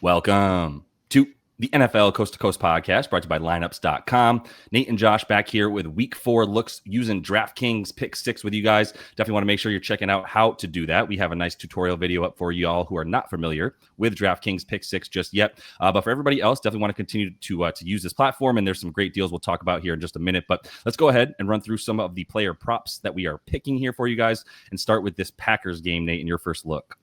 Welcome to the NFL Coast to Coast podcast brought to you by lineups.com. Nate and Josh back here with week 4 looks using DraftKings Pick6 with you guys. Definitely want to make sure you're checking out how to do that. We have a nice tutorial video up for you all who are not familiar with DraftKings Pick6 just yet. But for everybody else, definitely want to continue to use this platform. And there's some great deals we'll talk about here in just a minute. But let's go ahead and run through some of the player props that we are picking here for you guys and start with this Packers game, Nate, in your first look.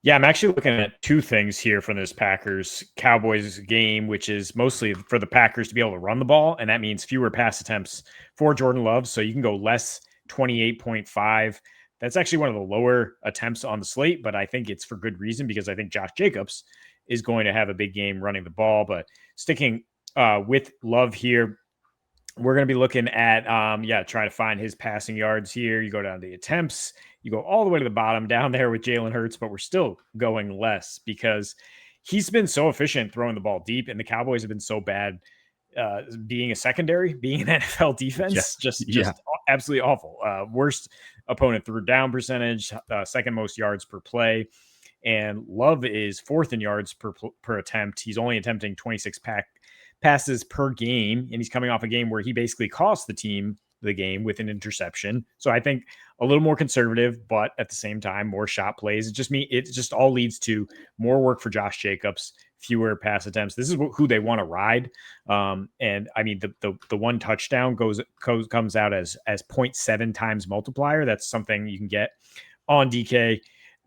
Yeah, I'm actually looking at two things here from this Packers-Cowboys game, which is mostly for the Packers to be able to run the ball, and that means fewer pass attempts for Jordan Love, so you can go less 28.5. That's actually one of the lower attempts on the slate, but I think it's for good reason because I think Josh Jacobs is going to have a big game running the ball. But sticking with Love here, we're going to be looking at, trying to find his passing yards here. You go down to the attempts. You go all the way to the bottom down there with Jalen Hurts, but we're still going less because he's been so efficient throwing the ball deep, and the Cowboys have been so bad being a secondary, being an NFL defense, just absolutely awful. Worst opponent through down percentage, second most yards per play. And Love is fourth in yards per attempt. He's only attempting 26 passes per game, and he's coming off a game where he basically cost the team the game with an interception. So I think a little more conservative, but at the same time, more shot plays. It just all leads to more work for Josh Jacobs, fewer pass attempts. This is who they want to ride. And I mean, the one touchdown comes out as 0.7 times multiplier. That's something you can get on DK.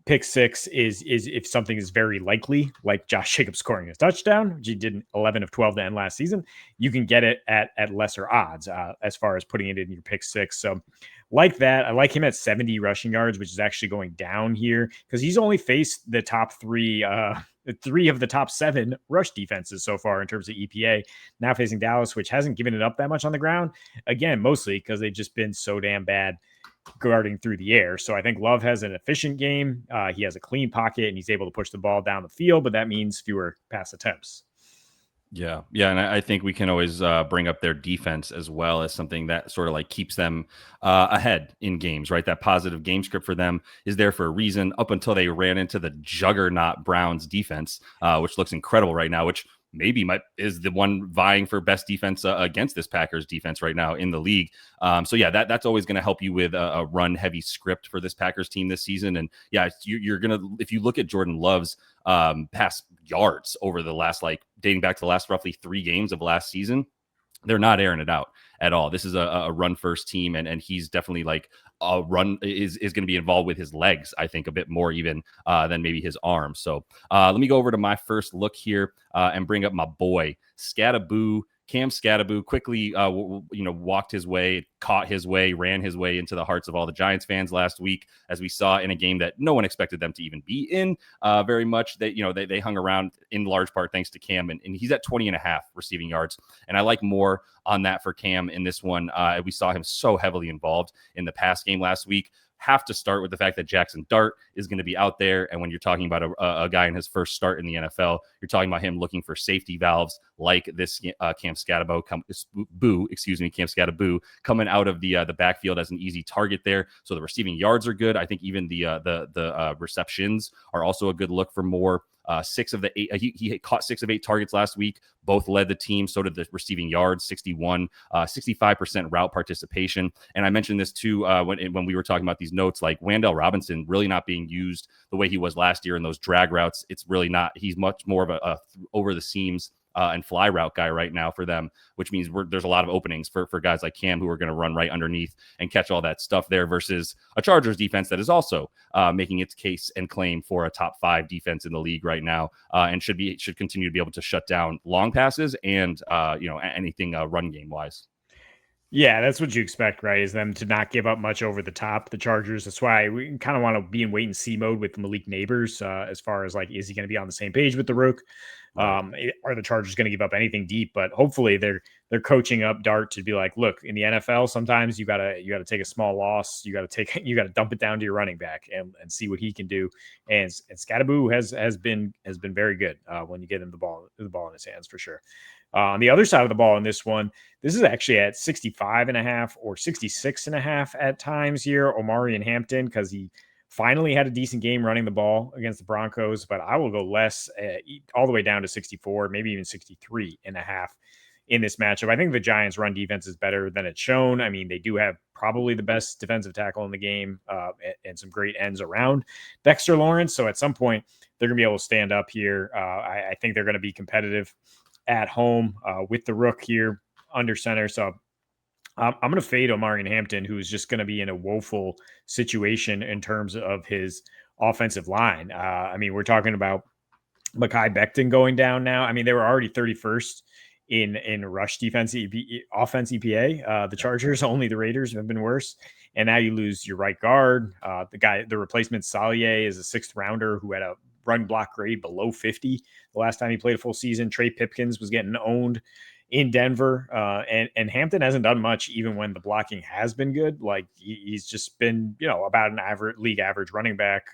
Pick6 is if something is very likely, like Josh Jacobs scoring a touchdown, which he did 11 of 12 to end last season, you can get it at lesser odds as far as putting it in your Pick6. So like that, I like him at 70 rushing yards, which is actually going down here because he's only faced the top three of the top 7 rush defenses so far in terms of EPA. Now facing Dallas, which hasn't given it up that much on the ground. Again, mostly because they've just been so damn bad guarding through the air. So I think Love has an efficient game. He has a clean pocket and he's able to push the ball down the field, but that means fewer pass attempts. Yeah. And I think we can always bring up their defense as well as something that sort of like keeps them ahead in games, right? That positive game script for them is there for a reason up until they ran into the juggernaut Browns defense, which looks incredible right now, which maybe is the one vying for best defense against this Packers defense right now in the league. That's always going to help you with a run heavy script for this Packers team this season. And you're going to, if you look at Jordan Love's pass yards over the last, dating back to the last roughly 3 games of last season, they're not airing it out at all. This is a run first team, and he's definitely a run is going to be involved with his legs, I think, a bit more even than maybe his arms. So let me go over to my first look here and bring up my boy Skattebo. Cam Skattebo quickly, walked his way, caught his way, ran his way into the hearts of all the Giants fans last week, as we saw in a game that no one expected them to even be in very much. They hung around in large part thanks to Cam, and he's at 20.5 receiving yards. And I like more on that for Cam in this one. We saw him so heavily involved in the pass game last week. Have to start with the fact that Jackson Dart is going to be out there. And when you're talking about a guy in his first start in the NFL, you're talking about him looking for safety valves like this Cam Skattebo, Cam Skattebo coming out of the backfield as an easy target there. So the receiving yards are good. I think even the receptions are also a good look for more. 6 of the 8, he caught 6 of 8 targets last week. Both led the team. So did the receiving yards, 65% route participation. And I mentioned this too when we were talking about these notes, like Wan'Dale Robinson really not being used the way he was last year in those drag routes. It's really not. He's much more of a over the seams and fly route guy right now for them, which means there's a lot of openings for guys like Cam who are going to run right underneath and catch all that stuff there versus a Chargers defense that is also making its case and claim for a top 5 defense in the league right now and should continue to be able to shut down long passes and anything run game wise. Yeah, that's what you expect, right? Is them to not give up much over the top. The Chargers. That's why we kind of want to be in wait and see mode with Malik Neighbors as far as is he going to be on the same page with the Rook? Are the Chargers going to give up anything deep? But hopefully they're coaching up Dart to be like, look, in the NFL, sometimes you gotta take a small loss. You gotta dump it down to your running back and see what he can do. And Skattebo has been very good when you get him the ball in his hands for sure. On the other side of the ball in this one, this is actually at 65.5 or 66.5 at times here. Omarion Hampton, because he finally had a decent game running the ball against the Broncos, but I will go less, all the way down to 64, maybe even 63.5 in this matchup. I think the Giants' run defense is better than it's shown. I mean, they do have probably the best defensive tackle in the game, and some great ends around Dexter Lawrence. So at some point, they're going to be able to stand up here. I think they're going to be competitive at home with the Rook here under center. So I'm going to fade Omarion Hampton, who's just going to be in a woeful situation in terms of his offensive line. I mean, we're talking about Mekhi Becton going down now. I mean, they were already 31st in rush defense, offense EPA. The Chargers, only the Raiders have been worse. And now you lose your right guard. The replacement Sallier is a 6th rounder who had a run block grade below 50 the last time he played a full season. Trey Pipkins was getting owned in Denver. And Hampton hasn't done much, even when the blocking has been good. Like he's just been, about an league average running back.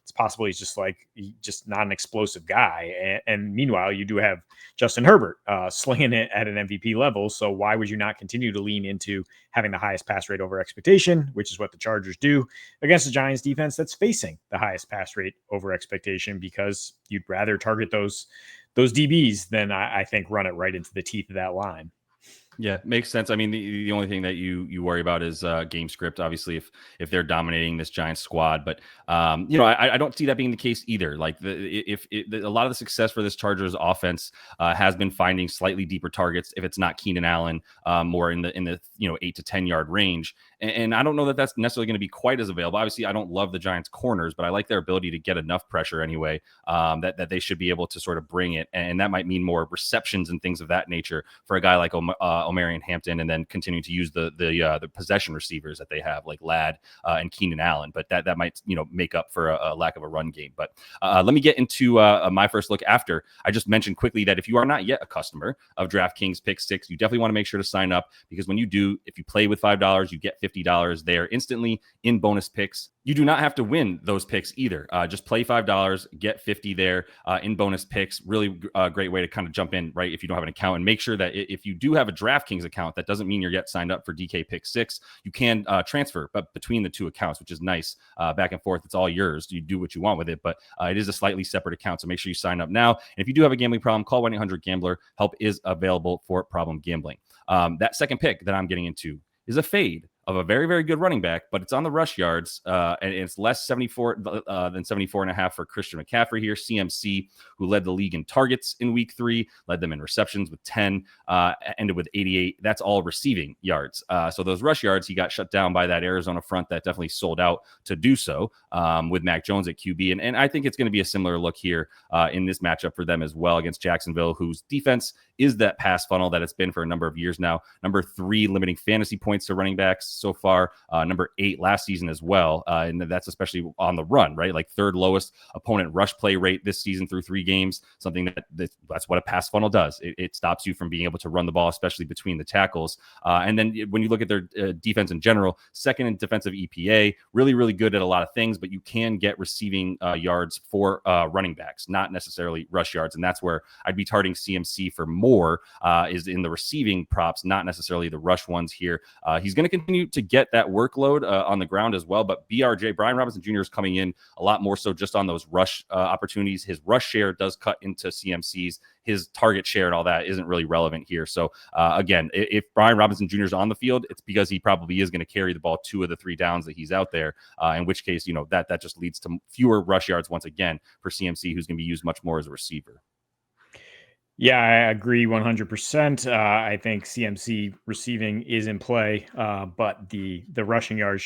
It's possible he's just not an explosive guy. And meanwhile, you do have Justin Herbert slinging it at an MVP level. So why would you not continue to lean into having the highest pass rate over expectation, which is what the Chargers do against the Giants defense that's facing the highest pass rate over expectation, because you'd rather target those DBs than I think run it right into the teeth of that line. Yeah, makes sense. I mean, the only thing that you worry about is game script, obviously, if they're dominating this Giants squad. But I don't see that being the case either. Like a lot of the success for this Chargers offense has been finding slightly deeper targets. If it's not Keenan Allen, more in the 8 to 10 yard range. And I don't know that that's necessarily going to be quite as available. Obviously, I don't love the Giants corners, but I like their ability to get enough pressure anyway, that they should be able to sort of bring it. And that might mean more receptions and things of that nature for a guy like Omarion Hampton, and then continue to use the possession receivers that they have, like Ladd and Keenan Allen. But that might make up for a lack of a run game. But let me get into my first look after I just mentioned quickly that if you are not yet a customer of DraftKings Pick6, you definitely want to make sure to sign up, because when you do, if you play with $5, you get $50 there instantly in bonus picks. You do not have to win those picks either. Just play $5, get 50 there in bonus picks. Really great way to kind of jump in, right? If you don't have an account, and make sure that if you do have a DraftKings account, that doesn't mean you're yet signed up for DK Pick6. You can transfer but between the two accounts, which is nice. Back and forth, it's all yours. You do what you want with it, but it is a slightly separate account. So make sure you sign up now. And if you do have a gambling problem, call 1-800-GAMBLER. Help is available for problem gambling. That second pick that I'm getting into is a fade of a very, very good running back, but it's on the rush yards, and it's less 74 than 74.5 for Christian McCaffrey here. CMC, who led the league in targets in week 3, led them in receptions with 10, ended with 88. That's all receiving yards. So those rush yards, he got shut down by that Arizona front that definitely sold out to do so, with Mac Jones at QB. And I think it's going to be a similar look here in this matchup for them as well against Jacksonville, whose defense is that pass funnel that it's been for a number of years now. Number 3 limiting fantasy points to running backs so far, number 8 last season as well, and that's especially on the run, right? Like 3rd lowest opponent rush play rate this season through 3 games, something that's what a pass funnel does. It stops you from being able to run the ball, especially between the tackles. And then when you look at their defense in general, 2nd in defensive EPA, really, really good at a lot of things, but you can get receiving yards for running backs, not necessarily rush yards. And that's where I'd be targeting CMC for more, is in the receiving props, not necessarily the rush ones here. He's going to continue to get that workload on the ground as well, but BRJ, Brian Robinson Jr. is coming in a lot more so just on those rush opportunities. His rush share does cut into CMC's. His target share and all that isn't really relevant here. So again, if Brian Robinson Jr. is on the field, it's because he probably is going to carry the ball 2 of the 3 downs that he's out there, in which case, that just leads to fewer rush yards once again for CMC, who's going to be used much more as a receiver. Yeah, I agree 100%. I think CMC receiving is in play, but the rushing yards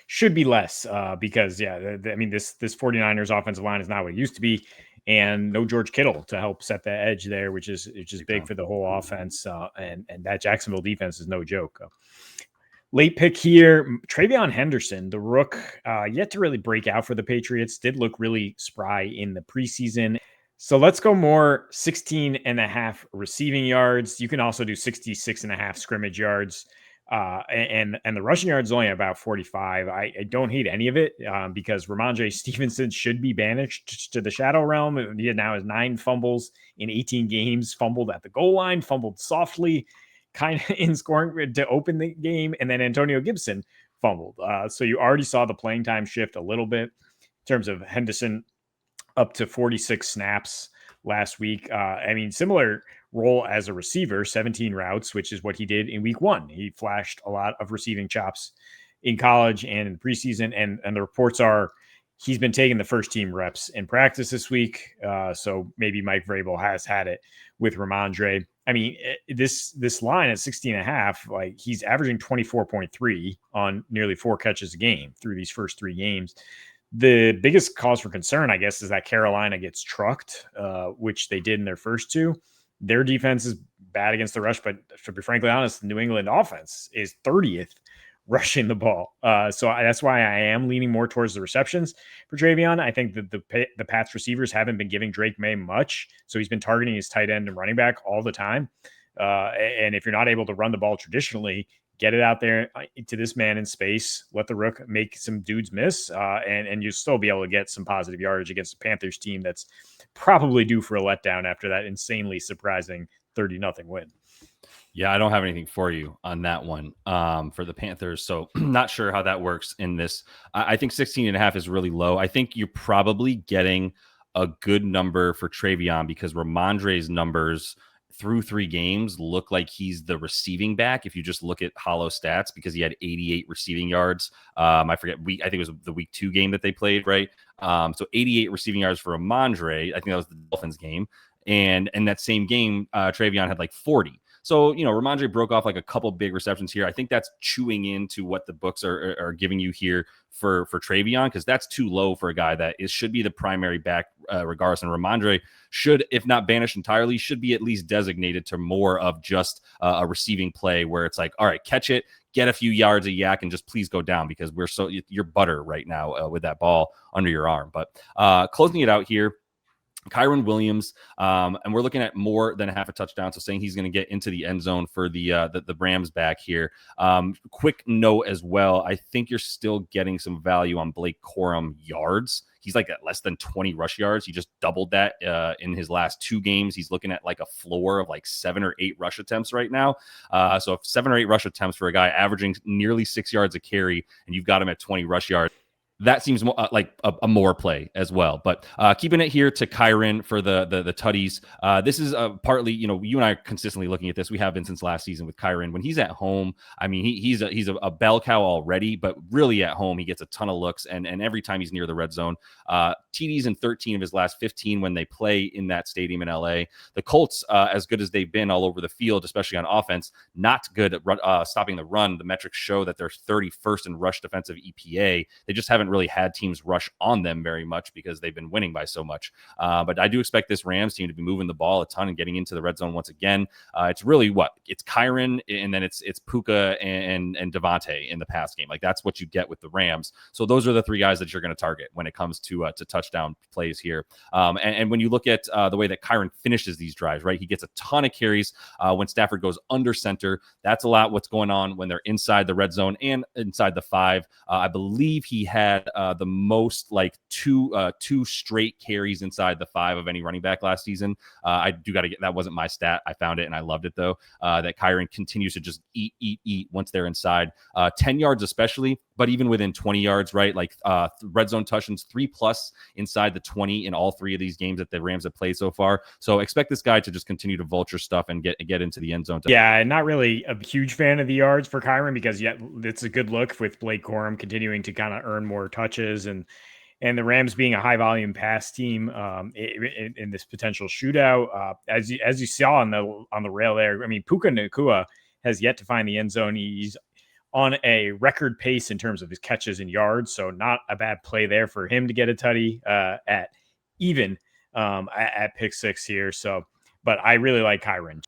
should be less, because this 49ers offensive line is not what it used to be, and no George Kittle to help set the edge there, which is big for the whole offense, and that Jacksonville defense is no joke. Late pick here, Treveyon Henderson, the Rook, yet to really break out for the Patriots, did look really spry in the preseason. So let's go more 16.5 receiving yards. You can also do 66.5 scrimmage yards. And the rushing yards only about 45. I don't hate any of it, because Ramondre Stevenson should be banished to the shadow realm. He now has 9 fumbles in 18 games, fumbled at the goal line, fumbled softly, kind of in scoring to open the game. And then Antonio Gibson, fumbled. So you already saw the playing time shift a little bit in terms of Henderson up to 46 snaps last week. Similar role as a receiver, 17 routes, which is what he did in week 1. He flashed a lot of receiving chops in college and in the preseason. And the reports are he's been taking the first team reps in practice this week. So maybe Mike Vrabel has had it with Ramondre. This line at 16.5, like he's averaging 24.3 on nearly 4 catches a game through these first 3 games. The biggest cause for concern, I guess, is that Carolina gets trucked, which they did in their first 2. Their defense is bad against the rush, but to be frankly honest, the New England offense is 30th rushing the ball. That's why I am leaning more towards the receptions for Treveyon. I think that the Pats receivers haven't been giving Drake May much, so he's been targeting his tight end and running back all the time. And if you're not able to run the ball traditionally, get it out there to this man in space, let the rook make some dudes miss, and you'll still be able to get some positive yardage against the Panthers team that's probably due for a letdown after that insanely surprising 30-0 win. Yeah, I don't have anything for you on that one for the Panthers. So not sure how that works in this. I think 16.5 is really low. I think you're probably getting a good number for Treveyon because Ramondre's numbers through 3 games look like he's the receiving back. If you just look at hollow stats, because he had 88 receiving yards. I think it was the week 2 game that they played, right? So 88 receiving yards for Ramondre. I think that was the Dolphins game. And in that same game, Treveyon had like 40. So, Ramondre broke off like a couple big receptions here. I think that's chewing into what the books are giving you here for Treveyon, because that's too low for a guy that should be the primary back regardless. And Ramondre should, if not banished entirely, should be at least designated to more of just a receiving play where it's like, all right, catch it, get a few yards of yak, and just please go down because you're butter right now with that ball under your arm. But closing it out here, Kyren Williams, and we're looking at more than a half a touchdown, so saying he's going to get into the end zone for the Rams back here. Quick note as well, I think you're still getting some value on Blake Corum yards. He's like at less than 20 rush yards. He just doubled that in his last 2 games. He's looking at like a floor of like 7 or 8 rush attempts right now. So if 7 or 8 rush attempts for a guy averaging nearly 6 yards a carry, and you've got him at 20 rush yards, that seems more, like a more play as well. But keeping it here to Kyren for the tutties. This is partly, you and I are consistently looking at this. We have been since last season with Kyren. When he's at home, he's a bell cow already, but really at home, he gets a ton of looks. And every time he's near the red zone, TDs in 13 of his last 15 when they play in that stadium in LA. The Colts, as good as they've been all over the field, especially on offense, not good at stopping the run. The metrics show that they're 31st in rush defensive EPA. They just haven't really had teams rush on them very much because they've been winning by so much. But I do expect this Rams team to be moving the ball a ton and getting into the red zone once again. It's really it's Kyren, and then it's Puka and Devontae in the pass game. Like that's what you get with the Rams. So those are the 3 guys that you're going to target when it comes to touchdown plays here. And when you look at the way that Kyren finishes these drives, right? He gets a ton of carries when Stafford goes under center. That's a lot what's going on when they're inside the red zone and inside the 5. I believe he had the most like two straight carries inside the 5 of any running back last season. I do got to get, that wasn't my stat. I found it and I loved it though. That Kyren continues to just eat once they're inside 10 yards, especially, but even within 20 yards, right? Like red zone touchdowns, 3+ inside the 20 in all 3 of these games that the Rams have played so far. So expect this guy to just continue to vulture stuff and get into the end zone. Yeah, not really a huge fan of the yards for Kyren because it's a good look with Blake Corum continuing to kind of earn more touches and the Rams being a high volume pass team in this potential shootout. As you saw on the rail there, Puka Nacua has yet to find the end zone. He's on a record pace in terms of his catches and yards, so not a bad play there for him to get a tutty at Pick6 here. So, but I really like Kyren.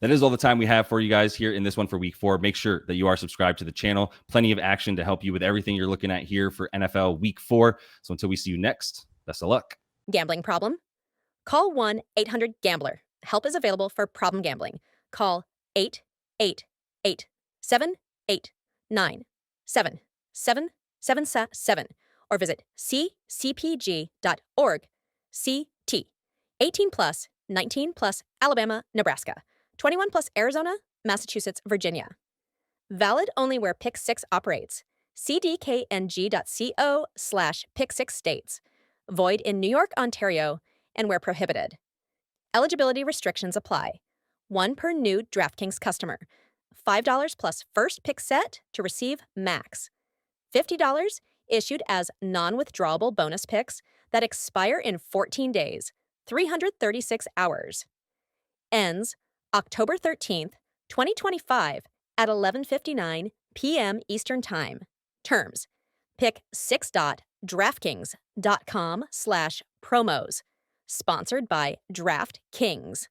That is all the time we have for you guys here in this one for week 4. Make sure that you are subscribed to the channel. Plenty of action to help you with everything you're looking at here for NFL week 4. So until we see you next, best of luck. Gambling problem? Call 1-800-GAMBLER. Help is available for problem gambling. Call 888-789-7777 or visit ccpg.org. CT. 18 plus, 19 plus, Alabama, Nebraska. 21 plus Arizona, Massachusetts, Virginia. Valid only where Pick6 operates. cdkng.co/pick6 states. Void in New York, Ontario, and where prohibited. Eligibility restrictions apply. 1 per new DraftKings customer. $5 plus first pick set to receive max. $50 issued as non-withdrawable bonus picks that expire in 14 days, 336 hours. Ends October 13th, 2025 at 11:59 p.m. Eastern Time. Terms: pick6.draftkings.com/promos. Sponsored by DraftKings.